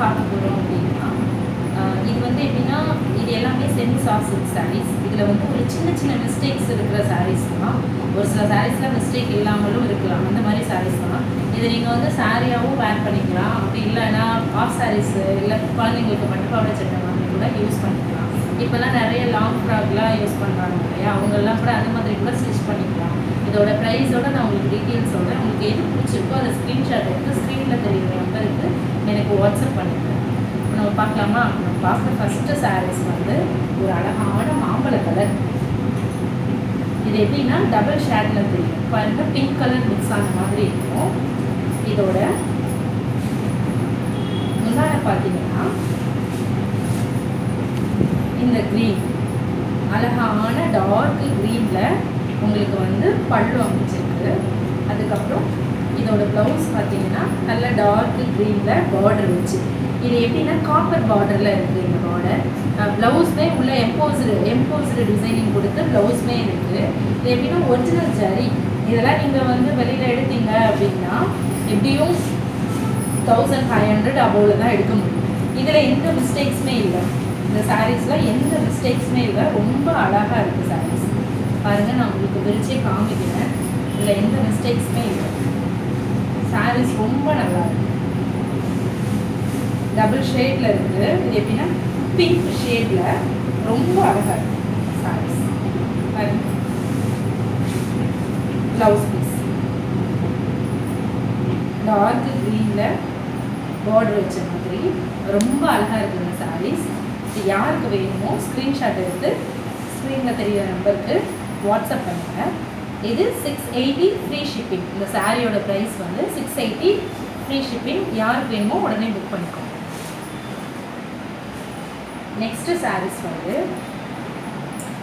பார்க்க போகிறோம் அப்படின்னா, இது வந்து எப்படின்னா, இது எல்லாமே செமி சாஃப்ட் சில்க் சாரீஸ். இதில் வந்து ஒரு சின்ன சின்ன மிஸ்டேக்ஸ் இருக்கிற சாரீஸ் தான். ஒரு சில சாரீஸில் மிஸ்டேக் இல்லாமலும் இருக்கலாம். அந்த மாதிரி சாரீஸ் தான். இதை நீங்கள் வந்து சாரியாகவும் வேர் பண்ணிக்கலாம். அப்படி இல்லைன்னா ஆஃப் சாரீஸு இல்லை குழந்தைங்களுக்கு பட்டுப்பாவாடை சட்டை மாதிரி கூட யூஸ் பண்ணிக்கலாம். இப்போல்லாம் நிறைய லாங் ஃப்ராக்லாம் யூஸ் பண்ணுறாங்க இல்லையா, அவங்கெல்லாம் கூட அந்த மாதிரி கூட ஸ்டிச் பண்ணிக்கலாம். இதோட ப்ரைஸோட நான் உங்களுக்கு டீட்டெயில்ஸ் சொல்கிறேன். உங்களுக்கு எது பிடிச்சிருக்கோ அதை ஸ்க்ரீன்ஷாட் எடுத்து ஸ்க்ரீனில் தெரியுற நம்பருக்கு எனக்கு வாட்ஸ்அப் பண்ணிக்கிறேன். நம்ம பார்க்கலாமா? நம்ம பார்க்குற ஃபஸ்ட்டு சாரீஸ் வந்து ஒரு அழகான மாம்பழ கலர். இது எப்படின்னா டபுள் ஷேடில் தெரியும் பாருங்க, பிங்க் கலர் மிக்ஸ் ஆன மாதிரி இருக்கும். இதோட முன்னாடி பார்த்தீங்கன்னா இந்த க்ரீன் அழகான டார்க் க்ரீனில் உங்களுக்கு வந்து பல்லு அமைச்சிருக்கு. அதுக்கப்புறம் இதோட ப்ளவுஸ் பார்த்தீங்கன்னா நல்ல டார்க் க்ரீனில் பார்டர் வச்சு, இது எப்படின்னா காப்பர் பார்டரில் இருக்குது இந்த பார்டர். ப்ளவுஸ்மே உள்ள எம்போஸ்டு டிசைனிங் கொடுத்து ப்ளவுஸ்மே இருக்குது. இது எப்படின்னா ஒரிஜினல் ஜரி. இதெல்லாம் நீங்கள் வந்து வெளியில் எடுத்தீங்க அப்படின்னா எப்படியும் 1500 அபோவில் தான் எடுக்க முடியும். இதில் எந்த மிஸ்டேக்ஸுமே இல்லை. இந்த சாரீஸில் எந்த மிஸ்டேக்ஸுமே இல்லை. ரொம்ப அழகாக இருக்குது சாரீஸ். பாருங்கள், நான் உங்களுக்கு விரிச்சே காமிக்கிறேன். இதில் எந்த மிஸ்டேக்ஸுமே இல்லை. சாரீஸ் ரொம்ப நல்லா இருக்குது. டபுள் ஷேடில் இருக்குது. இது எப்படின்னா பிங்க் ஷேடில் ரொம்ப அழகாக இருக்குது சாரீஸ். பாருங்கள், ப்ளவுஸ் பீஸ் டார்க் க்ரீனில் பார்டர் வச்ச மாதிரி ரொம்ப அழகாக இருக்குங்க சாரீஸ். இது யாருக்கு வேணுமோ ஸ்க்ரீன்ஷாட் எடுத்து ஸ்க்ரீனில் தெரிகிற நம்பருக்கு வாட்ஸ்அப் பண்ணுங்கள். இது 680 ஃப்ரீ ஷிப்பிங். இந்த சாரியோட ப்ரைஸ் வந்து 680 ஃப்ரீ ஷிப்பிங். யாருக்கு வேணுமோ உடனே புக் பண்ணிக்கோங்க. நெக்ஸ்ட்டு சாரீஸ் வந்து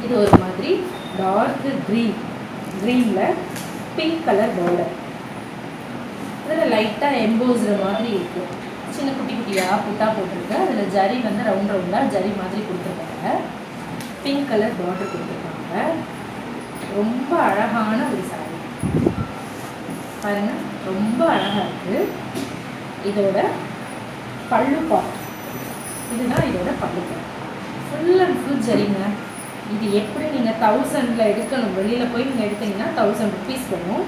இது ஒரு மாதிரி டார்க் க்ரீனில் பிங்க் கலர் பார்டர். இதில் லைட்டாக எம்போஸ்டு மாதிரி இருக்குது. சின்ன குட்டி குட்டியாக புட்டா போட்டிருக்கு. அதில் ஜரி வந்து ரவுண்டாக ஜரி மாதிரி கொடுத்துருக்காங்க. பிங்க் கலர் பார்டர் கொடுத்துருக்காங்க. ரொம்ப அழகான ஒரு சாரீ பாருங்கள், ரொம்ப அழகாக இருக்குது. இதோட பல்லு பார்ட் இதுதான். இதோட பல்லு பார்ட் ஃபுல் அண்ட் ஃபுல் ஜரிங்க. இது எப்படி நீங்கள் 1000 எடுக்கணும், வெளியில் போய் நீங்கள் எடுத்தீங்கன்னா 1000 ருபீஸ் வரும்.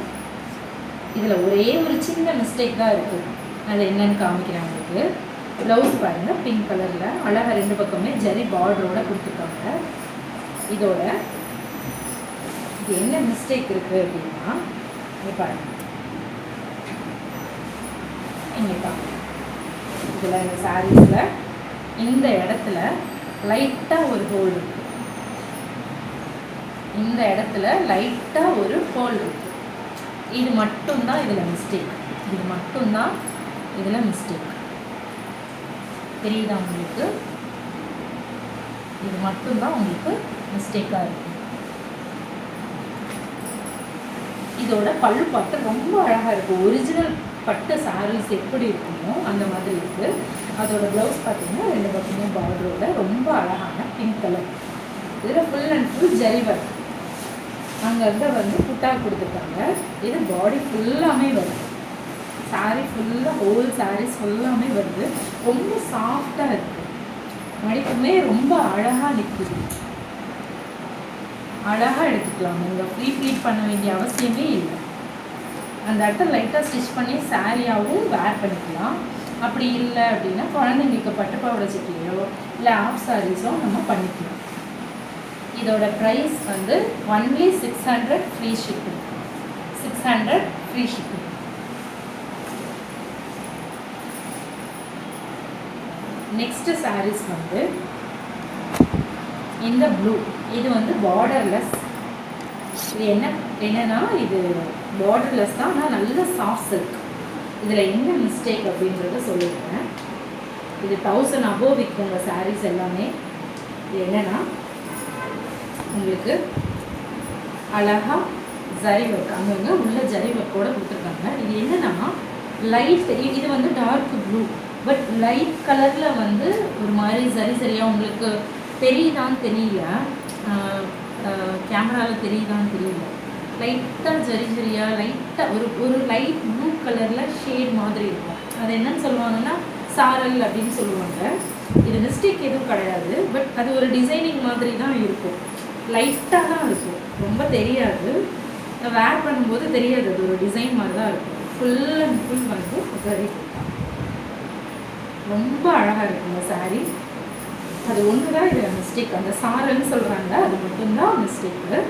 இதில் ஒரே ஒரு சின்ன மிஸ்டேக் தான் இருக்குது. அது என்னன்னு காமிக்கிறேன் உங்களுக்கு. ப்ளவுஸ் பாருங்கள், பிங்க் கலரில் அழகாக 2 பக்கமே ஜரி பார்டரோட கொடுத்துருக்காங்க. இதோட இது என்ன மிஸ்டேக் இருக்குது அப்படின்னா, இங்கே பாருங்கள், இங்கே பாருங்கள். இதில் இந்த சாரீஸில் இந்த இடத்துல லைட்டாக ஒரு ஹோல் இருக்குது. இந்த இடத்துல லைட்டாக ஒரு ஹோல் இருக்குது. இது மட்டும்தான் இதில் மிஸ்டேக். இது மட்டும்தான் இதில் மிஸ்டேக். தெரியுதா உங்களுக்கு? இது மட்டும்தான் உங்களுக்கு மிஸ்டேக்காக இருக்குது. இதோட பல்லு பாட்டு ரொம்ப அழகாக இருக்குது. ஒரிஜினல் பட்டு சாரீஸ் எப்படி இருக்குமோ அந்த மாதிரி இருக்குது. அதோட ப்ளவுஸ் பார்த்தீங்கன்னா 2 பக்கமும் பார்டரோட ரொம்ப அழகான பிங்க் கலர். இதில் full and full zari work. அங்கங்கே வந்து புட்டா கொடுத்துருக்காங்க. இது பாடி ஃபுல்லாமே வருது. சாரீ ஃபுல்லாக ஹோல் சாரீஸ் ஃபுல்லாமே வருது. ரொம்ப சாஃப்டாக இருக்குது. மடிப்புமே ரொம்ப அழகாக நிற்குது. அழகாக எடுத்துக்கலாம். நீங்கள் ப்ளீட் பண்ண வேண்டிய அவசியமே இல்லை. அந்த இடத்துல லைட்டாக ஸ்டிச் பண்ணி சாரியாகவும் வேர் பண்ணிக்கலாம். அப்படி இல்லை அப்படின்னா குழந்தைங்களுக்கு பட்டுப்பாவாடை சட்டையோ இல்லை ஆஃப் சாரீஸோ நம்ம பண்ணிக்கலாம். இதோட ப்ரைஸ் வந்து only 600 free shipping. 600 free shipping. Next sarees வந்து இந்த ப்ளூ. இது வந்து பார்டர்லெஸ். இது என்னன்னா இது பார்டர்லெஸ் தான், ஆனால் நல்ல சாஃப்ட் சில்க். இதில் என்ன மிஸ்டேக் அப்படின்றத சொல்லியிருக்கேன். இது 1000 அபோவ் விற்குங்க சாரீஸ் எல்லாமே. இது என்னென்னா உங்களுக்கு அழகாக ஜரி ஒர்க் அங்கங்கே உள்ள ஜரி ஒர்க்கோடு கொடுத்துருக்காங்க. இது என்னென்னா லைட், இது வந்து டார்க் ப்ளூ பட் லைட் கலரில் வந்து ஒரு மாதிரி சரியாக உங்களுக்கு தெரியுதான்னு தெரியல, கேமராவில் தெரியுதான்னு தெரியல. லைட்டாக ஜரியாக லைட்டாக ஒரு லைட் ப்ளூ கலரில் ஷேட் மாதிரி இருக்கும். அது என்னன்னு சொல்லுவாங்கன்னா சாரல் அப்படின்னு சொல்லுவாங்க. இது மிஸ்டேக் எதுவும் கிடையாது, பட் அது ஒரு டிசைனிங் மாதிரி தான் இருக்கும், லைட்டாக தான் இருக்கும், ரொம்ப தெரியாது. வேர் பண்ணும்போது தெரியாது, அது ஒரு டிசைன் மாதிரி தான் இருக்கும். ஃபுல் அண்ட் ஃபுல் வந்து சரி, ரொம்ப அழகாக இருக்குங்க சாரீ. அது ஒன்று தான் இது மிஸ்டேக், அந்த சாரல்னு சொல்கிறாங்க, அது மட்டும்தான் மிஸ்டேக்கு.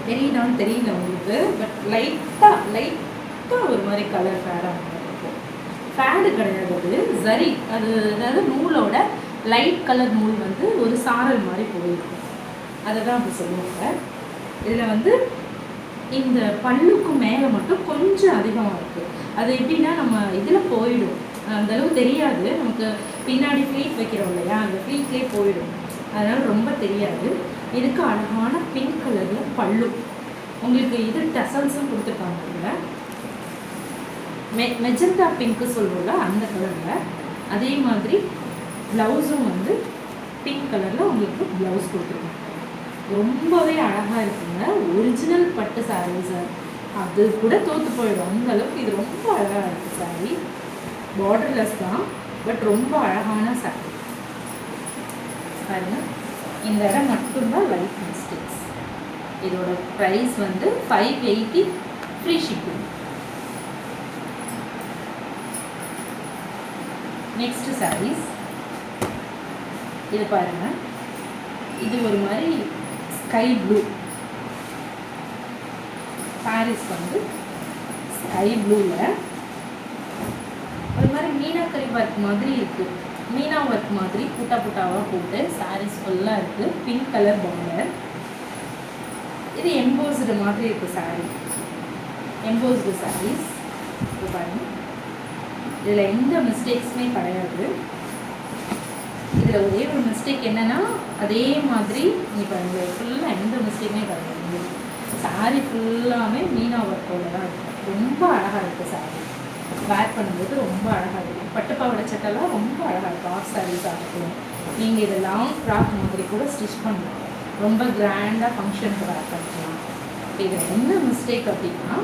தெரியுதான்னு தெரியல உங்களுக்கு, பட் லைட்டாக ஒரு மாதிரி கலர் ஃபேடாக இருக்கும். ஃபேடு கிடையாது, அது சரி, அது அதாவது நூலோட லைட் கலர் நூல் வந்து ஒரு சாரல் மாதிரி போயிருக்கும், அதை தான் அப்படி சொல்லுவாங்க. இதில் வந்து இந்த பல்லுக்கு மேலே மட்டும் கொஞ்சம் அதிகமாக இருக்குது. அது எப்படின்னா நம்ம இதில் போயிடும், அந்தளவு தெரியாது நமக்கு, பின்னாடி ஃப்ளீட் வைக்கிறோம் இல்லையா, அந்த ஃப்ளீட்லேயே போயிடும், அதனால் ரொம்ப தெரியாது. இதுக்கு அழகான பிங்க் கலரில் பல்லு, உங்களுக்கு இது டசல்ஸும் கொடுத்துருக்காங்க. இதில் மெஜந்தா பிங்க்கு சொல்லுவோம்ல அந்த கலரில், அதே மாதிரி ப்ளவுஸும் வந்து பிங்க் கலரில் உங்களுக்கு ப்ளவுஸ் கொடுத்துருக்காங்க. ரொம்பவே அழகாக இருக்குங்க, ஒரிஜினல் பட்டு சாரீ சார், அது கூட தோற்று போயிடும் அந்தளவுக்கு இது ரொம்ப அழகாக இருக்குது சாரீ. பார்டர்லெஸ் தான், பட் ரொம்ப அழகான சாரீ பாருங்க. இந்த இடம் மட்டும்தான் லைட் மிஸ்டேக்ஸ். இதோட ப்ரைஸ் வந்து 580 ஃப்ரீ ஷிப்பிங். நெக்ஸ்ட் சாரீஸ் இது பாருங்க, இது ஒரு மாதிரி ஸ்கை ப்ளூ சாரீஸ் வந்து ஸ்கை ப்ளூவில் ஒரு மாதிரி மீனாக்கரி ஒர்க் மாதிரி இருக்குது, மீனா ஒர்க் மாதிரி புட்டா புட்டாவாக போட்டு சாரீஸ் ஃபுல்லாக இருக்குது. பிங்க் கலர் பார்டர், இது எம்போஸ்டு மாதிரி இருக்குது சாரீ, எம்போஸ்டு சாரீஸ். இது பாருங்கள், இதில் எந்த மிஸ்டேக்ஸுமே கிடையாது. இதில் ஒரே ஒரு மிஸ்டேக் என்னென்னா, அதே மாதிரி நீ பாருங்கள் ஃபுல்லாக எந்த மிஸ்டேக்குமே கிடையாது, சாரீ ஃபுல்லாமே மீனா ஒர்க்கோட தான் இருக்கும். ரொம்ப அழகாக இருக்குது சாரீ, வேர் பண்ணும்போது ரொம்ப அழகாக இருக்கும். பட்டுப்பாவோட சட்டெல்லாம் ரொம்ப அழகாக இருக்கும். ஆஃப் சாரீஸாக இருக்கும், நீங்கள் இதை லாங் ஃப்ராக் மாதிரி கூட ஸ்டிச் பண்ணலாம், ரொம்ப கிராண்டாக ஃபங்க்ஷனுக்கு வேர் பண்ணிக்கலாம். இது என்ன மிஸ்டேக் அப்படின்னா,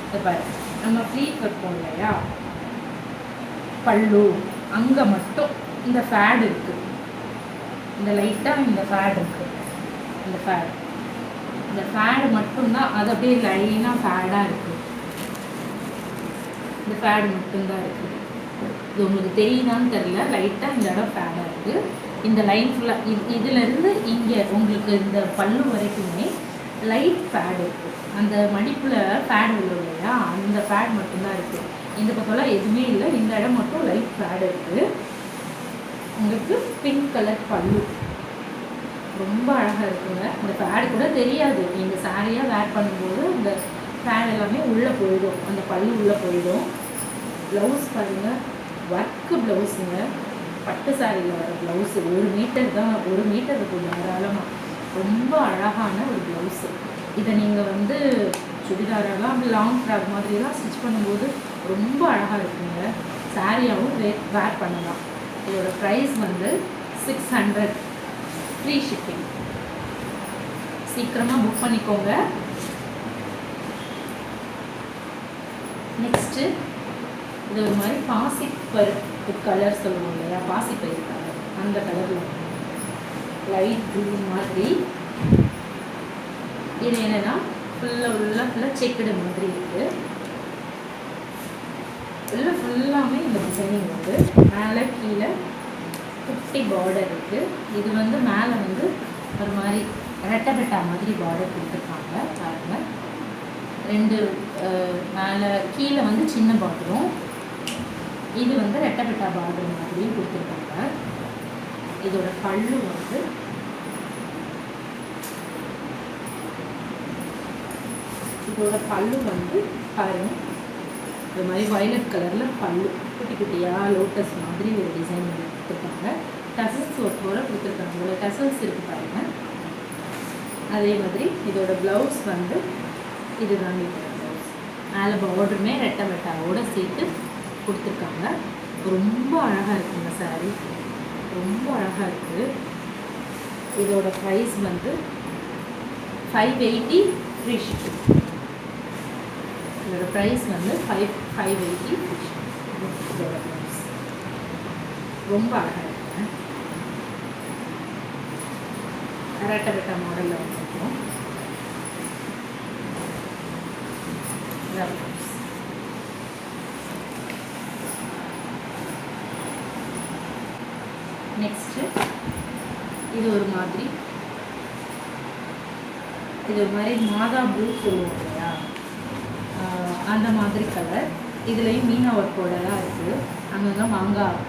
இதை பாரு, நம்ம ஃப்ளீட் வைப்போம் இல்லையா பல்லு, அங்கே மட்டும் இந்த ஃபேட் இருக்குது, இந்த லைட்டாக இந்த ஃபேட் இருக்குது, இந்த ஃபேடு மட்டும்தான், அது அப்படியே லைனாக ஃபேடாக இருக்குது, இந்த ஃபேடு மட்டும்தான் இருக்குது. இது உங்களுக்கு தெரியுதான்னு தெரில, லைட்டாக இந்த இடம் ஃபேடாக இருக்குது. இந்த லைன் ஃபுல்லாக இதிலேருந்து இங்கே உங்களுக்கு இந்த பல்லு வரைக்குமே லைட் ஃபேடு இருக்குது. அந்த மடிப்பில் ஃபேடு விழும் இல்லையா, அந்த ஃபேட் மட்டும்தான் இருக்குது. இந்த பக்கம்லாம் எதுவுமே இல்லை, இந்த இடம் மட்டும் லைட் ஃபேடு இருக்குது. உங்களுக்கு பிங்க் கலர் பல்லு ரொம்ப அழகாக இருக்குங்க. இந்த ஃபேடு கூட தெரியாது, நீங்கள் சாரியாக வேர் பண்ணும்போது இந்த ஃபேட் எல்லாமே உள்ளே போயிடும், அந்த பல்லு உள்ளே போயிடும். ப்ளவுஸ் பாருங்கள், ஒர்க்கு ப்ளவுஸுங்க, பட்டு சாரியில் வர ப்ளவுஸு 1 மீட்டர் தான், 1 மீட்டர் இருக்கும் தாராளமாக. ரொம்ப அழகான ஒரு ப்ளவுஸு. இதை நீங்கள் வந்து சுடிதாரெல்லாம் அப்படி லாங் ஃப்ராக் மாதிரிலாம் ஸ்டிச் பண்ணும்போது ரொம்ப அழகாக இருக்குங்க. சாரியாகவும் வேர் பண்ணலாம். இதோட ப்ரைஸ் வந்து 600 ஃப்ரீ ஷிப்பிங். சீக்கிரமாக புக் பண்ணிக்கோங்க. நெக்ஸ்ட்டு இது ஒரு மாதிரி பாசிப்பருப்பு கலர் சொல்லுவோம் இல்லையா, பாசிப்பயிறு கலர், அந்த கலரில் லைட் க்ரீன் மாதிரி. இது என்னென்னா ஃபுல்லாக செக்குடு மாதிரி இருக்குது. ஃபுல்லாமே இந்த டிசைனிங் வந்து மேலே கீழே குட்டி பார்டர் இருக்குது. இது வந்து மேலே வந்து ஒரு மாதிரி ரெட்டை மாதிரி பார்டர் கொடுத்துருக்காங்க பாருங்கள். 2 மேலே கீழே வந்து சின்ன பார்டரும், இது வந்து ரெட்டை பார்டர் மாதிரியும் கொடுத்துருக்காங்க. இதோட பல்லு வந்து பாருங்கள், ஒரு மாதிரி வயலட் கலரில் பல்லு, குட்டி குட்டியாக லோட்டஸ் மாதிரி ஒரு டிசைன் கொடுத்துருக்காங்க. டசல்ஸ் ஒர்க்கோட கொடுத்துருக்காங்க. இதோட டசல்ஸ் இருக்குது பாருங்கள். அதே மாதிரி இதோட ப்ளவுஸ் வந்து இதுதான் இதோட ப்ளவுஸ். மேலே பார்டருமே ரெட்டை சேர்த்து கொடுத்துருக்காங்க. ரொம்ப அழகாக இருக்குங்க சாரீ, ரொம்ப அழகாக இருக்குது. இதோட ப்ரைஸ் வந்து 580 ஃப்ரீ ஷிப்பிங். இதோட ப்ரைஸ் வந்து 580 ஃப்ரீ ஷிப்பிங். இதோட ப்ளவுஸ் ரொம்ப அழகாக இருக்குங்க. அரட்டை வெட்ட மாடலில் வந்துருக்கும். ப்ளவுஸ் நெக்ஸ்ட்டு இது ஒரு மாதிரி மாதா ப்ளூ சொல்லுவோம் இல்லையா, அந்த மாதிரி கலர். இதுலேயும் மீனா ஒர்க்கோட தான் இருக்குது. அங்கங்கே மாங்காய்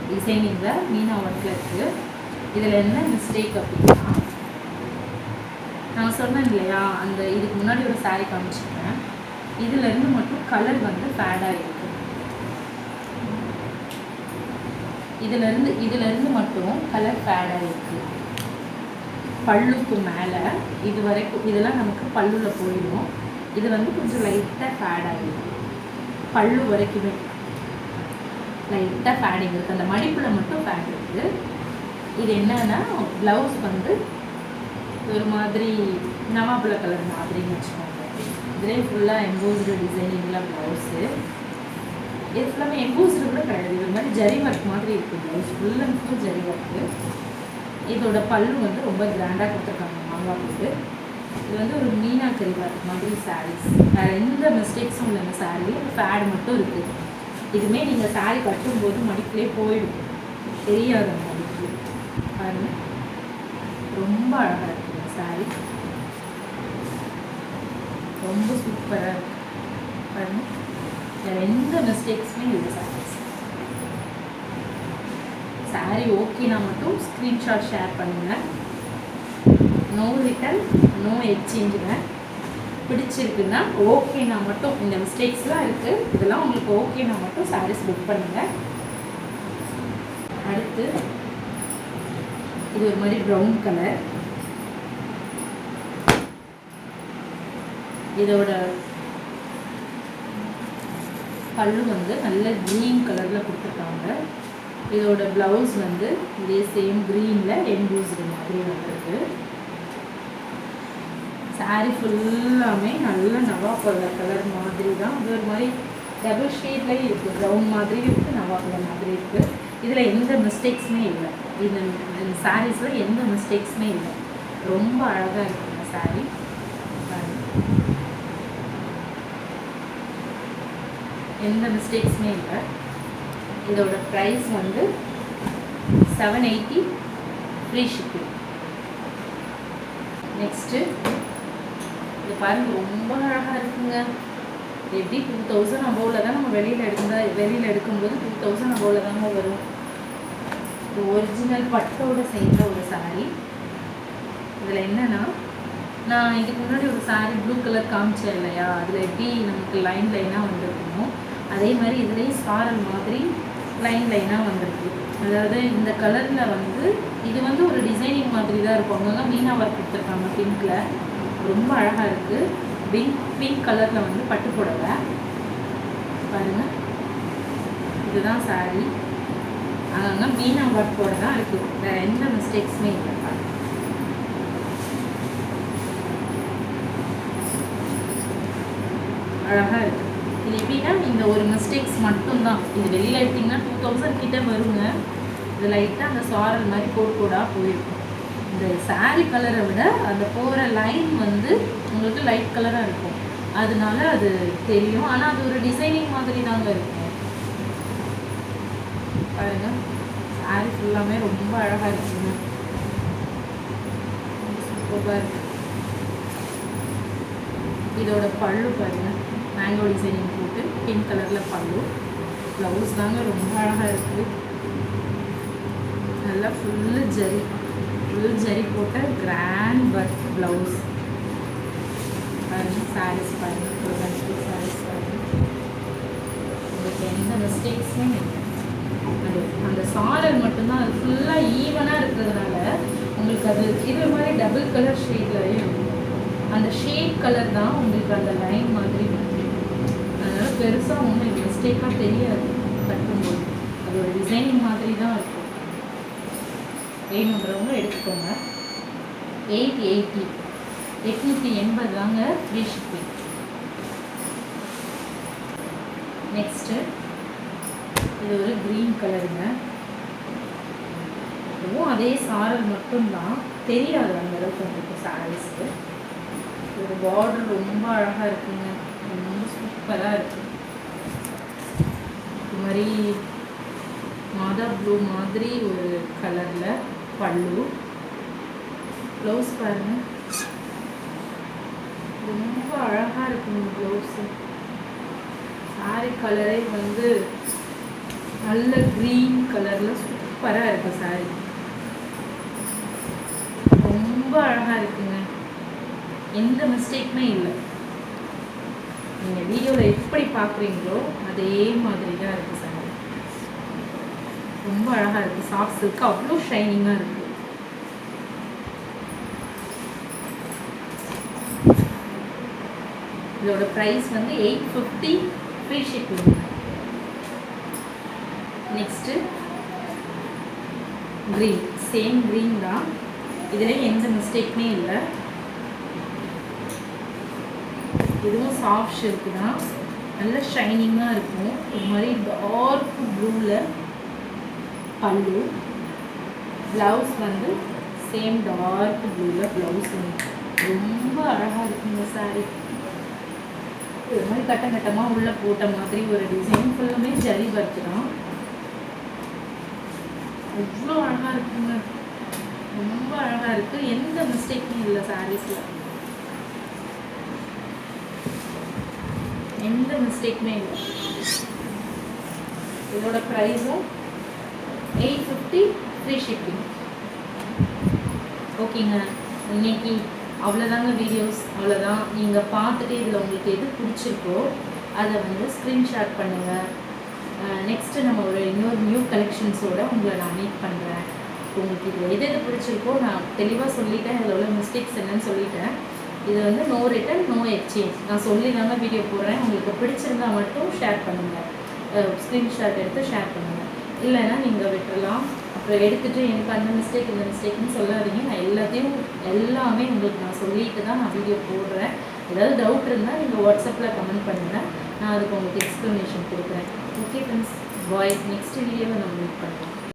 டிசைனிங்கில் மீனா ஒர்க்கில் இருக்குது. இதில் என்ன மிஸ்டேக் அப்படின்னா, நான் சொன்னேன் இல்லையா, அந்த இதுக்கு முன்னாடி ஒரு சாரீ காமிச்சிருக்கேன், இதிலேருந்து மட்டும் கலர் வந்து ஃபேடாக இருக்குது. இதிலேருந்து மட்டும் கலர் ஃபேடாக இருக்குது. பல்லுக்கு மேலே இது வரைக்கும் இதெல்லாம் நமக்கு பல்லுவில் போயிடும். இது வந்து கொஞ்சம் லைட்டாக ஃபேட் ஆகிடும். பல்லு வரைக்குமே லைட்டாக ஃபேடிங் இருக்குது. அந்த மடிப்பில் மட்டும் ஃபேட் இருக்குது. இது என்னன்னா ப்ளவுஸ் வந்து ஒரு மாதிரி நவாப்பழ கலர் மாதிரின்னு வச்சுக்கோங்க. இதிலே ஃபுல்லாக எம்போஸ்டு டிசைனிங்கில் ப்ளவுஸு. இது ஃபுல்லாமே எம்போஸ்டு கூட கிடையாது. இது மாதிரி ஜரி ஒர்க் மாதிரி இருக்குது. Blouse full and full zari work. இதோட பல்லு வந்து ரொம்ப கிராண்டாக கொடுத்துருக்காங்க மாங்காய் போட்டு. இது வந்து ஒரு மீனாக்கரி ஒர்க் மாதிரி சாரீஸ். வேறு எந்த மிஸ்டேக்ஸும் இல்லை. இந்த சாரியில் ஃபேட் மட்டும் இருக்குது. இதுவுமே நீங்கள் சாரீ கட்டும்போது மடிப்பிலே போயிடும், தெரியாது அந்த மடிப்பு. பாருங்க, ரொம்ப அழகாக இருக்குது இந்த சாரீ. ரொம்ப சூப்பராக இருக்குது. பாருங்க, வேறு எந்த மிஸ்டேக்ஸுமே இல்லை சாரீஸ். சாரீ ஓகேனா மட்டும் ஸ்க்ரீன்ஷாட் ஷேர் பண்ணுங்கள். நோ ரிட்டன், நோ எக்ஸ்சேஞ்சுங்க. பிடிச்சிருக்குன்னா ஓகேனா மட்டும், இந்த மிஸ்டேக்ஸ்லாம் இருக்குது, இதெல்லாம் உங்களுக்கு ஓகேனா மட்டும் சாரீஸ் புக் பண்ணுங்கள். அடுத்து இது ஒரு மாதிரி ப்ரௌன் கலர். இதோட பல்லு வந்து நல்ல க்ரீன் கலரில் கொடுத்துருக்காங்க. இதோட ப்ளவுஸ் வந்து இதே சேம் க்ரீனில் எம்போஸ்டு மாதிரி வந்துருக்கு. சாரீ ஃபுல்லாமே நல்ல நவாப்பழ கலர் மாதிரி தான். இது ஒரு மாதிரி டபுள் ஷேட்லேயும் இருக்குது. ப்ரௌன் மாதிரி இருக்குது, நவாப்பழ மாதிரி இருக்குது. இதில் எந்த மிஸ்டேக்ஸுமே இல்லை. இந்த சாரீஸில் எந்த மிஸ்டேக்ஸுமே இல்லை. ரொம்ப அழகாக இருக்குது இந்த சாரீ. எந்த மிஸ்டேக்ஸுமே இல்லை. இதோட ப்ரைஸ் வந்து 780 ஃப்ரீ ஷிப்பிங். நெக்ஸ்ட்டு இது பாருங்கள், ரொம்ப அழகாக இருக்குங்க. எப்படி 2000 அபோவில் தான் நம்ம வெளியில் எடுக்கும்போது 2000 அபோவில் தாங்க வரும். இது ஒரிஜினல் பட்டோட சேர்ந்த ஒரு சாரீ. இதில் என்னென்னா, நான் இதுக்கு முன்னாடி ஒரு சாரீ ப்ளூ கலர் காமிச்சேன் இல்லையா, அதில் எப்படி நமக்கு லைன் லைனாக வந்துருக்குமோ அதே மாதிரி இதுலேயும் சாரல் மாதிரி லைன் லைனாக வந்திருக்கு. அதாவது இந்த கலரில் வந்து இது வந்து ஒரு டிசைனிங் மாதிரி தான் இருக்கும். அங்கங்க மீனா ஒர்க் கொடுத்துருக்காங்க பிங்க்கில். ரொம்ப அழகாக இருக்குது. பிங்க் கலரில் வந்து பட்டு புடவை. பாருங்கள், இதுதான் சாரீ. அங்கங்கே மீனா ஒர்க்கோட தான் இருக்குது. வேறு எந்த மிஸ்டேக்ஸுமே இல்லை. அழகாக இருக்குது. இது எப்படின்னா, இந்த ஒரு மிஸ்டேக்ஸ் மட்டும்தான். இது வெளியில் எடுத்திங்கன்னா 2000 கிட்ட வருங்க. இது லைட்டாக அந்த சாரல் மாதிரி கோடாக போயிருக்கும். இந்த சாரீ கலரை விட அந்த போகிற லைன் வந்து உங்களுக்கு லைட் கலராக இருக்கும். அதனால அது தெரியும். ஆனால் அது ஒரு டிசைனிங் மாதிரி தாங்க இருக்கும். பாருங்க, சாரீ ஃபுல்லாமே ரொம்ப அழகாக இருக்குங்க. சூப்பராக இருக்கு. இதோட பல்லு பாருங்க, மேங்கோ டிசைனிங் போட்டு பிங்க் கலரில் பல்லு. ப்ளவுஸ் தாங்க ரொம்ப அழகாக இருக்குது. நல்லா ஃபுல் ஜரி போட்ட கிராண்ட் ஒர்க் ப்ளவுஸ். பாருங்கள், சாரீஸ் பாருங்கள், சாரீஸ் பாருங்கள். உங்களுக்கு எந்த மிஸ்டேக்ஸுமே இல்லை. அந்த சாரல் மட்டும்தான் அது ஃபுல்லாக ஈவனாக இருக்கிறதுனால உங்களுக்கு அது இது மாதிரி டபுள் கலர் ஷேட்லேயும் இருக்கும். அந்த ஷேட் கலர் தான் உங்களுக்கு அந்த லைன் மாதிரி வந்து, அதனால் பெருசாக உங்களுக்கு மிஸ்டேக்காக தெரியாது கட்டும்போது. அது ஒரு டிசைனிங் மாதிரி தான் இருக்கும். வேணுன்றவங்க எடுத்துக்கோங்க. 880 880 தாங்க ஃப்ரீ ஷிப்பிங். நெக்ஸ்ட்டு இது ஒரு க்ரீன் கலருங்க. இதுவும் அதே சாரல் மட்டும்தான், தெரியாது அந்த அளவுக்கு உங்களுக்கு சாரீஸ்க்கு. ஒரு பார்டர் ரொம்ப அழகாக இருக்குங்க, ரொம்ப சூப்பராக இருக்குது. இது மாதிரி மாதா ப்ளூ மாதிரி ஒரு கலரில் பல்லு. ப்ளவுஸ் பாருங்கள், ரொம்ப அழகாக இருக்குங்க ப்ளவுஸு. சாரீ கலரே வந்து நல்ல க்ரீன் கலரில் சூப்பராக இருக்குது சாரீ. ரொம்ப அழகாக இருக்குங்க, எந்த மிஸ்டேக்குமே இல்லை. நீங்கள் வீடியோவில் எப்படி பார்க்குறீங்களோ அதே மாதிரி தான் இருக்குது சாரீ. ரொம்ப அழகாக இருக்குது, சாஃப்ட் சில்க், அவ்வளோ ஷைனிங்காக இருக்குது. இதோட ப்ரைஸ் வந்து 850 free shipping. Next green, same green தான், இதில் எந்த மிஸ்டேக்குமே இல்லை. இதுவும் சாஃப்ட் ஷில்க் தான், நல்ல ஷைனிங்காக இருக்கும். இது மாதிரி டார்க் ப்ளூவில் பல்லு. ப்ளவுஸ் வந்து சேம் டார்க் ப்ளூவில் ப்ளவுஸ். ரொம்ப அழகாக இருக்குங்க சாரீ. இது மாதிரி கட்டம் கட்டமாக உள்ளே போட்ட மாதிரி ஒரு டிசைன், ஃபுல்லுமே ஜரி ஒர்க் தான். அவ்வளோ அழகாக இருக்குங்க, ரொம்ப அழகாக இருக்குது, எந்த மிஸ்டேக்குமே இல்லை சாரீஸில், எந்த மிஸ்டேக்குமே இல்லை. இதோட ப்ரைஸும் 850 ஃப்ரீ ஷிப்பிங். ஓகேங்க, இன்னைக்கு அவ்வளோதாங்க வீடியோஸ், அவ்வளோதான். நீங்கள் பார்த்துட்டு இதில் உங்களுக்கு எது பிடிச்சிருக்கோ அதை வந்து ஸ்க்ரீன்ஷாட் பண்ணுங்கள். நெக்ஸ்ட்டு நம்ம ஒரு இன்னொரு நியூ கலெக்ஷன்ஸோடு உங்களை நான் மீட் பண்ணுறேன். உங்களுக்கு இது எது எது பிடிச்சிருக்கோ நான் தெளிவாக சொல்லிட்டேன், இதில் உள்ள மிஸ்டேக்ஸ் என்னன்னு சொல்லிட்டேன். இது வந்து நோ ரிட்டன் நோ எக்ஸ்சேஞ்ச், நான் சொல்லி தாங்க வீடியோ போடுறேன். உங்களுக்கு பிடிச்சிருந்தால் மட்டும் ஷேர் பண்ணுங்கள், ஸ்க்ரீன்ஷாட் எடுத்து ஷேர் பண்ணுங்கள். இல்லைன்னா நீங்கள் விட்டுடலாம். அப்புறம் எடுத்துகிட்டு எனக்கு அந்த மிஸ்டேக் இந்த மிஸ்டேக்னு சொல்லாதீங்க. நான் எல்லாமே உங்களுக்கு நான் சொல்லிட்டு தான் நான் வீடியோ போடுறேன். ஏதாவது டவுட் இருந்தால் நீங்கள் வாட்ஸ்அப்பில் கமெண்ட் பண்ணுங்கள், நான் அதுக்கு உங்களுக்கு எக்ஸ்ப்ளனேஷன் கொடுக்குறேன். ஓகே ஃப்ரெண்ட்ஸ், பாய். நெக்ஸ்ட் வீடியோவை நம்ம மீட் பண்ணுவோம்.